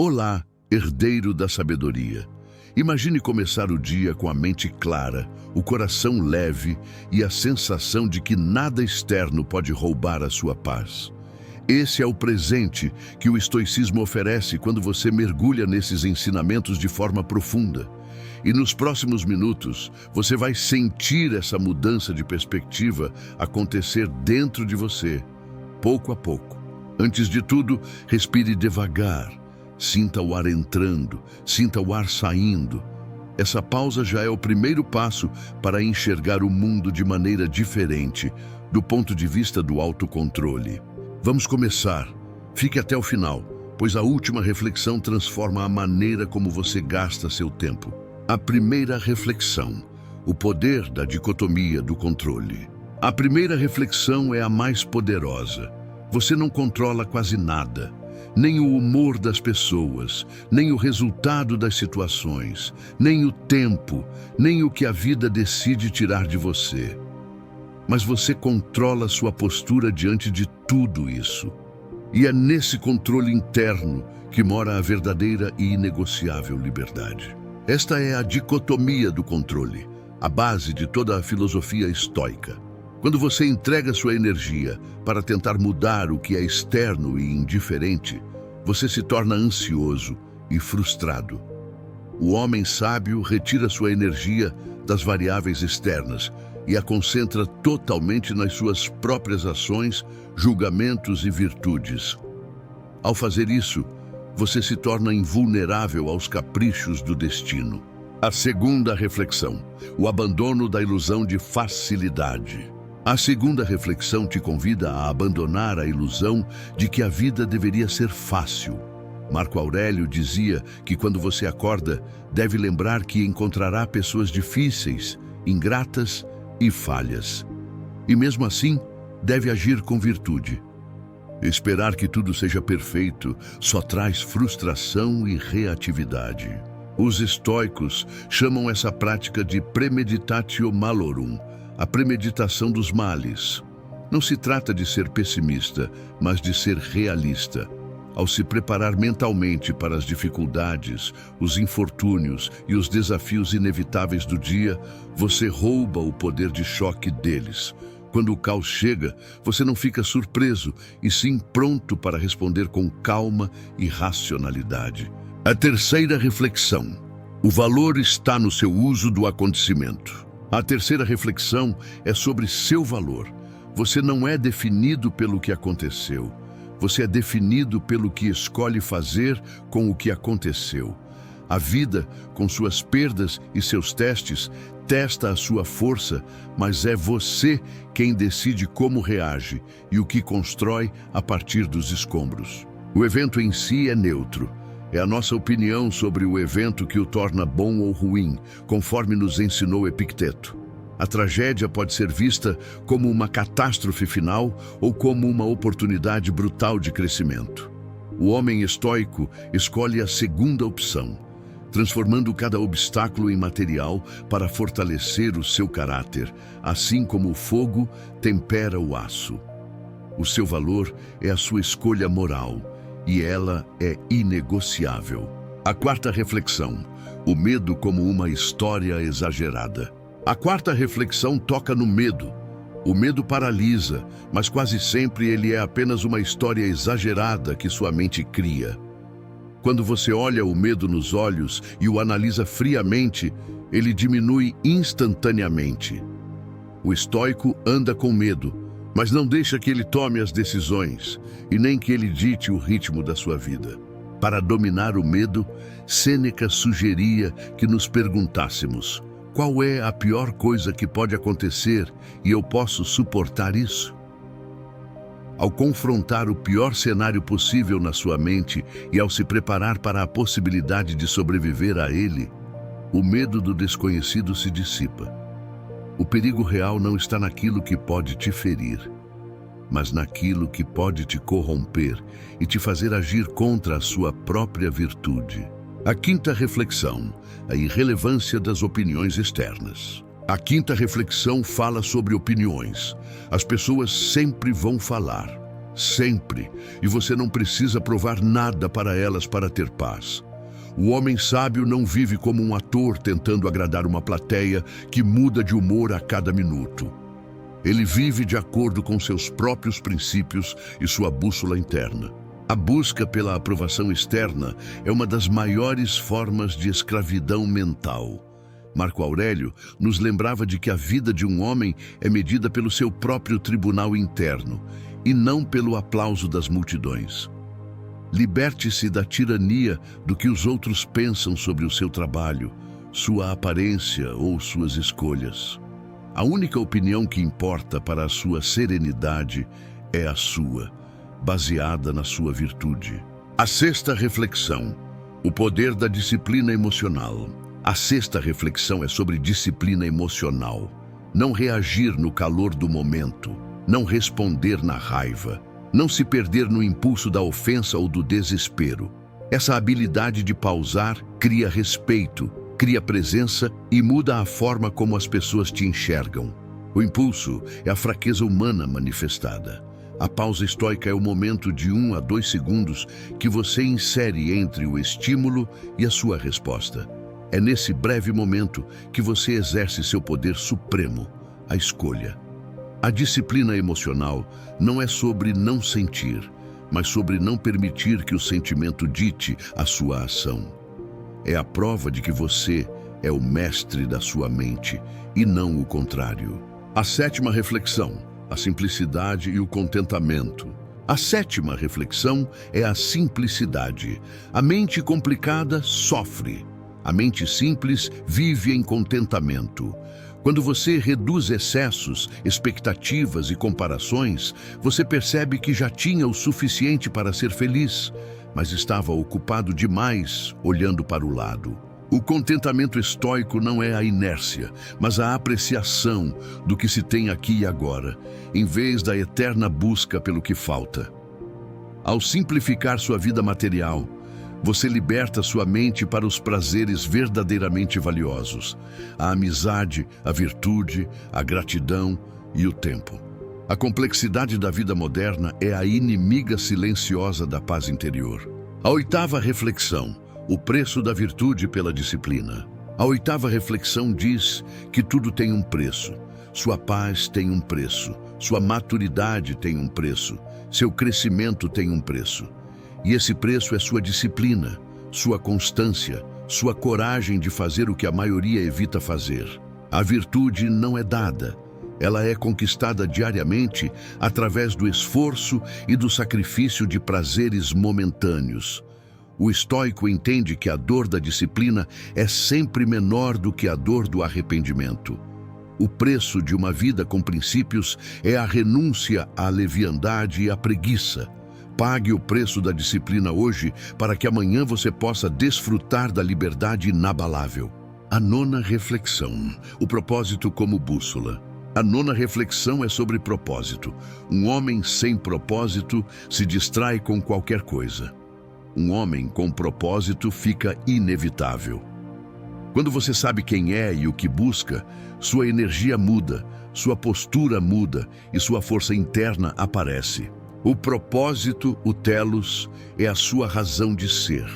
Olá, herdeiro da sabedoria. Imagine começar o dia com a mente clara, o coração leve e a sensação de que nada externo pode roubar a sua paz. Esse é o presente que o estoicismo oferece quando você mergulha nesses ensinamentos de forma profunda. E nos próximos minutos, você vai sentir essa mudança de perspectiva acontecer dentro de você, pouco a pouco. Antes de tudo, respire devagar. Sinta o ar entrando, sinta o ar saindo. Essa pausa já é o primeiro passo para enxergar o mundo de maneira diferente, do ponto de vista do autocontrole. Vamos começar. Fique até o final, pois a última reflexão transforma a maneira como você gasta seu tempo. A primeira reflexão: o poder da dicotomia do controle. A primeira reflexão é a mais poderosa. Você não controla quase nada. Nem o humor das pessoas, nem o resultado das situações, nem o tempo, nem o que a vida decide tirar de você. Mas você controla sua postura diante de tudo isso. E é nesse controle interno que mora a verdadeira e inegociável liberdade. Esta é a dicotomia do controle, a base de toda a filosofia estoica. Quando você entrega sua energia para tentar mudar o que é externo e indiferente, você se torna ansioso e frustrado. O homem sábio retira sua energia das variáveis externas e a concentra totalmente nas suas próprias ações, julgamentos e virtudes. Ao fazer isso, você se torna invulnerável aos caprichos do destino. A segunda reflexão: o abandono da ilusão de facilidade. A segunda reflexão te convida a abandonar a ilusão de que a vida deveria ser fácil. Marco Aurélio dizia que quando você acorda, deve lembrar que encontrará pessoas difíceis, ingratas e falhas. E mesmo assim, deve agir com virtude. Esperar que tudo seja perfeito só traz frustração e reatividade. Os estoicos chamam essa prática de premeditatio malorum, a premeditação dos males. Não se trata de ser pessimista, mas de ser realista. Ao se preparar mentalmente para as dificuldades, os infortúnios e os desafios inevitáveis do dia, você rouba o poder de choque deles. Quando o caos chega, você não fica surpreso, e sim pronto para responder com calma e racionalidade. A terceira reflexão: o valor está no seu uso do acontecimento. A terceira reflexão é sobre seu valor. Você não é definido pelo que aconteceu. Você é definido pelo que escolhe fazer com o que aconteceu. A vida, com suas perdas e seus testes, testa a sua força, mas é você quem decide como reage e o que constrói a partir dos escombros. O evento em si é neutro. É a nossa opinião sobre o evento que o torna bom ou ruim, conforme nos ensinou Epicteto. A tragédia pode ser vista como uma catástrofe final ou como uma oportunidade brutal de crescimento. O homem estoico escolhe a segunda opção, transformando cada obstáculo em material para fortalecer o seu caráter, assim como o fogo tempera o aço. O seu valor é a sua escolha moral, e ela é inegociável. A quarta reflexão: o medo como uma história exagerada. A quarta reflexão toca no medo. O medo paralisa, mas quase sempre ele é apenas uma história exagerada que sua mente cria. Quando você olha o medo nos olhos e o analisa friamente, ele diminui instantaneamente. O estoico anda com medo, mas não deixa que ele tome as decisões e nem que ele dite o ritmo da sua vida. Para dominar o medo, Sêneca sugeria que nos perguntássemos: qual é a pior coisa que pode acontecer e eu posso suportar isso? Ao confrontar o pior cenário possível na sua mente e ao se preparar para a possibilidade de sobreviver a ele, o medo do desconhecido se dissipa. O perigo real não está naquilo que pode te ferir, mas naquilo que pode te corromper e te fazer agir contra a sua própria virtude. A quinta reflexão: a irrelevância das opiniões externas. A quinta reflexão fala sobre opiniões. As pessoas sempre vão falar. sempre, e você não precisa provar nada para elas para ter paz. O homem sábio não vive como um ator tentando agradar uma plateia que muda de humor a cada minuto. Ele vive de acordo com seus próprios princípios e sua bússola interna. A busca pela aprovação externa é uma das maiores formas de escravidão mental. Marco Aurélio nos lembrava de que a vida de um homem é medida pelo seu próprio tribunal interno e não pelo aplauso das multidões. Liberte-se da tirania do que os outros pensam sobre o seu trabalho, sua aparência ou suas escolhas. A única opinião que importa para a sua serenidade é a sua, baseada na sua virtude. A sexta reflexão: o poder da disciplina emocional. A sexta reflexão é sobre disciplina emocional. Não reagir no calor do momento, não responder na raiva, não se perder no impulso da ofensa ou do desespero. Essa habilidade de pausar cria respeito, cria presença e muda a forma como as pessoas te enxergam. O impulso é a fraqueza humana manifestada. A pausa estoica é o momento de 1 a 2 segundos que você insere entre o estímulo e a sua resposta. É nesse breve momento que você exerce seu poder supremo, a escolha. A disciplina emocional não é sobre não sentir, mas sobre não permitir que o sentimento dite a sua ação. É a prova de que você é o mestre da sua mente e não o contrário. A sétima reflexão: a simplicidade e o contentamento. A sétima reflexão é a simplicidade. A mente complicada sofre. A mente simples vive em contentamento. Quando você reduz excessos, expectativas e comparações, você percebe que já tinha o suficiente para ser feliz, mas estava ocupado demais olhando para o lado. O contentamento estoico não é a inércia, mas a apreciação do que se tem aqui e agora, em vez da eterna busca pelo que falta. Ao simplificar sua vida material, você liberta sua mente para os prazeres verdadeiramente valiosos: a amizade, a virtude, a gratidão e o tempo. A complexidade da vida moderna é a inimiga silenciosa da paz interior. A oitava reflexão: o preço da virtude pela disciplina. A oitava reflexão diz que tudo tem um preço. Sua paz tem um preço, sua maturidade tem um preço, seu crescimento tem um preço. E esse preço é sua disciplina, sua constância, sua coragem de fazer o que a maioria evita fazer. A virtude não é dada, ela é conquistada diariamente através do esforço e do sacrifício de prazeres momentâneos. O estoico entende que a dor da disciplina é sempre menor do que a dor do arrependimento. O preço de uma vida com princípios é a renúncia à leviandade e à preguiça. Pague o preço da disciplina hoje para que amanhã você possa desfrutar da liberdade inabalável. A nona reflexão: o propósito como bússola. A nona reflexão é sobre propósito. Um homem sem propósito se distrai com qualquer coisa. Um homem com propósito fica inevitável. Quando você sabe quem é e o que busca, sua energia muda, sua postura muda e sua força interna aparece. O propósito, o telos, é a sua razão de ser.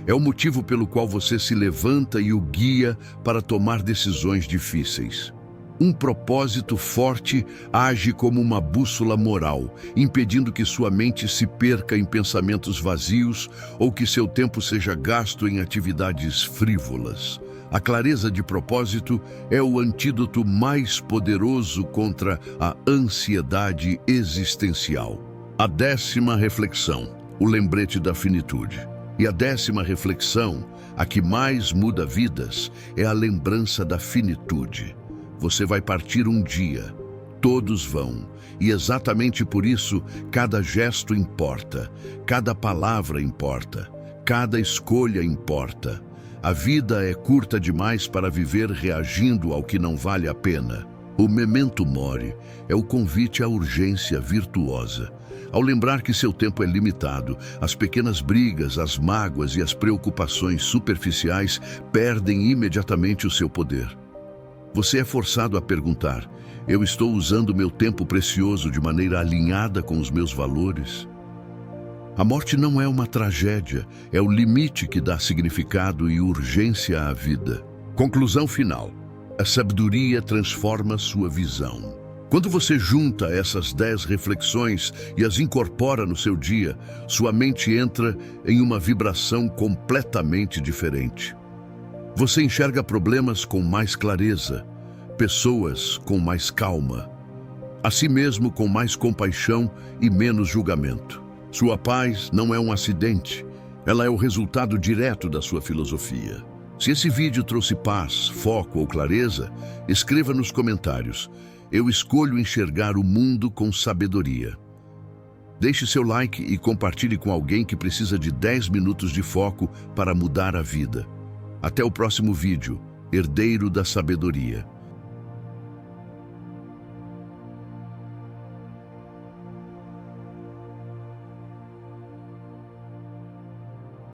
É o motivo pelo qual você se levanta e o guia para tomar decisões difíceis. Um propósito forte age como uma bússola moral, impedindo que sua mente se perca em pensamentos vazios ou que seu tempo seja gasto em atividades frívolas. A clareza de propósito é o antídoto mais poderoso contra a ansiedade existencial. A décima reflexão: o lembrete da finitude. E a décima reflexão, a que mais muda vidas, é a lembrança da finitude. Você vai partir um dia, todos vão, e exatamente por isso cada gesto importa, cada palavra importa, cada escolha importa. A vida é curta demais para viver reagindo ao que não vale a pena. O memento mori é o convite à urgência virtuosa. Ao lembrar que seu tempo é limitado, as pequenas brigas, as mágoas e as preocupações superficiais perdem imediatamente o seu poder. Você é forçado a perguntar: Eu estou usando meu tempo precioso de maneira alinhada com os meus valores? A morte não é uma tragédia, é o limite que dá significado e urgência à vida. Conclusão final. A sabedoria transforma sua visão. Quando você junta essas 10 reflexões e as incorpora no seu dia, sua mente entra em uma vibração completamente diferente. Você enxerga problemas com mais clareza, pessoas com mais calma, a si mesmo com mais compaixão e menos julgamento. Sua paz não é um acidente, ela é o resultado direto da sua filosofia. Se esse vídeo trouxe paz, foco ou clareza, escreva nos comentários. Eu escolho enxergar o mundo com sabedoria. Deixe seu like e compartilhe com alguém que precisa de 10 minutos de foco para mudar a vida. Até o próximo vídeo, Herdeiro da Sabedoria.